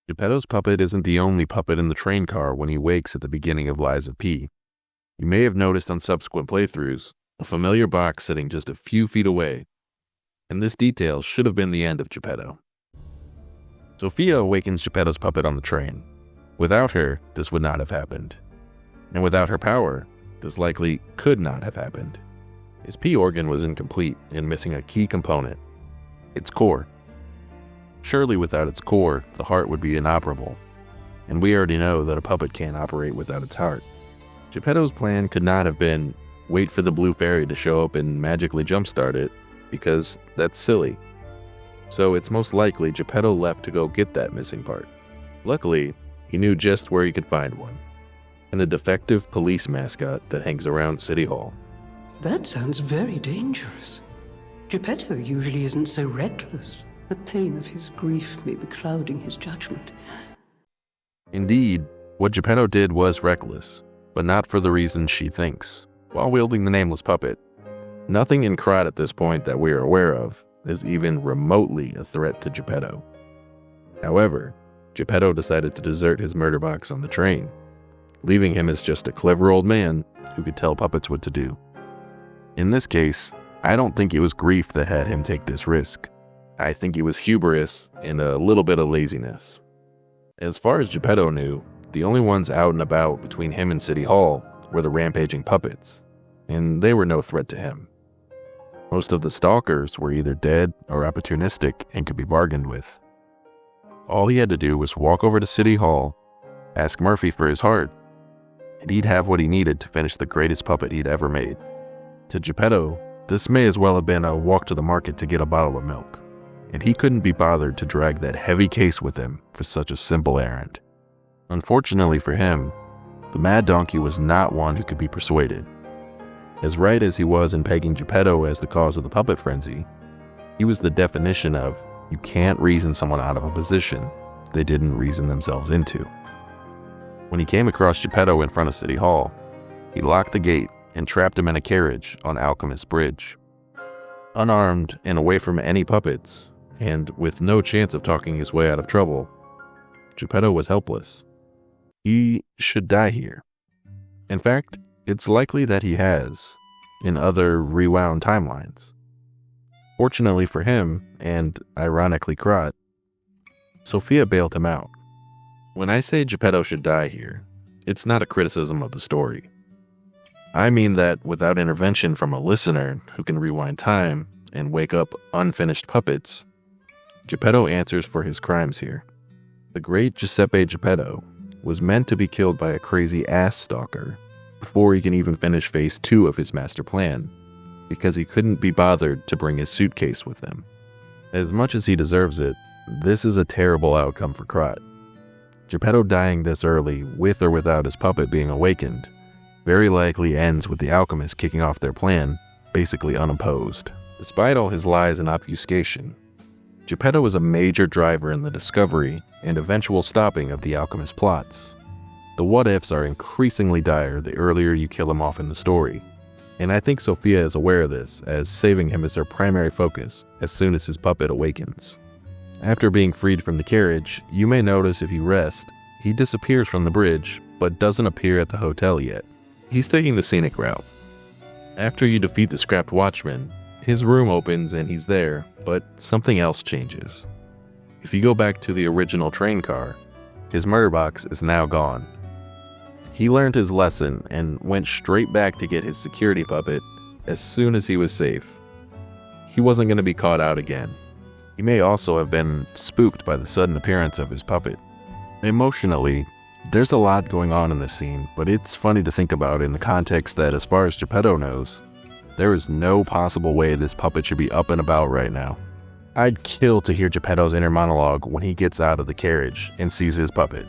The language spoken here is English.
Geppetto's puppet isn't the only puppet in the train car when he wakes at the beginning of Lies of P. You may have noticed on subsequent playthroughs a familiar box sitting just a few feet away, and this detail should have been the end of Geppetto. Sophia awakens Geppetto's puppet on the train. Without her, this would not have happened. And without her power, this likely could not have happened. His P organ was incomplete and missing a key component, its core. Surely without its core, the heart would be inoperable, and we already know that a puppet can't operate without its heart. Geppetto's plan could not have been wait for the blue fairy to show up and magically jumpstart it, because that's silly. So it's most likely Geppetto left to go get that missing part. Luckily, he knew just where he could find one, and the defective police mascot that hangs around City Hall. That sounds very dangerous. Geppetto usually isn't so reckless. The pain of his grief may be clouding his judgment. Indeed, what Geppetto did was reckless, but not for the reasons she thinks. While wielding the nameless puppet, nothing in Krat at this point that we are aware of is even remotely a threat to Geppetto. However, Geppetto decided to desert his murder box on the train, leaving him as just a clever old man who could tell puppets what to do. In this case, I don't think it was grief that had him take this risk. I think it was hubris and a little bit of laziness. As far as Geppetto knew, the only ones out and about between him and City Hall were the rampaging puppets, and they were no threat to him. Most of the stalkers were either dead or opportunistic and could be bargained with. All he had to do was walk over to City Hall, ask Murphy for his heart, and he'd have what he needed to finish the greatest puppet he'd ever made. To Geppetto, this may as well have been a walk to the market to get a bottle of milk, and he couldn't be bothered to drag that heavy case with him for such a simple errand. Unfortunately for him, the Mad Donkey was not one who could be persuaded. As right as he was in pegging Geppetto as the cause of the puppet frenzy, he was the definition of you can't reason someone out of a position they didn't reason themselves into. When he came across Geppetto in front of City Hall, he locked the gate and trapped him in a carriage on Alchemist Bridge. Unarmed and away from any puppets, and with no chance of talking his way out of trouble, Geppetto was helpless. He should die here. In fact, it's likely that he has, in other rewound timelines. Fortunately for him, and ironically Krat, Sophia bailed him out. When I say Geppetto should die here, it's not a criticism of the story. I mean that without intervention from a listener who can rewind time and wake up unfinished puppets, Geppetto answers for his crimes here. The great Giuseppe Geppetto was meant to be killed by a crazy ass stalker before he can even finish phase 2 of his master plan, because he couldn't be bothered to bring his suitcase with him. As much as he deserves it, this is a terrible outcome for Krat. Geppetto dying this early, with or without his puppet being awakened, very likely ends with the alchemists kicking off their plan, basically unopposed. Despite all his lies and obfuscation, Geppetto is a major driver in the discovery and eventual stopping of the alchemist plots. The what-ifs are increasingly dire the earlier you kill him off in the story, and I think Sophia is aware of this, as saving him is her primary focus as soon as his puppet awakens. After being freed from the carriage, you may notice if you rest, he disappears from the bridge, but doesn't appear at the hotel yet. He's taking the scenic route. After you defeat the scrapped watchman, his room opens and he's there, but something else changes. If you go back to the original train car, his murder box is now gone. He learned his lesson and went straight back to get his security puppet as soon as he was safe. He wasn't going to be caught out again. He may also have been spooked by the sudden appearance of his puppet. Emotionally, there's a lot going on in this scene, but it's funny to think about in the context that as far as Geppetto knows, there is no possible way this puppet should be up and about right now. I'd kill to hear Geppetto's inner monologue when he gets out of the carriage and sees his puppet.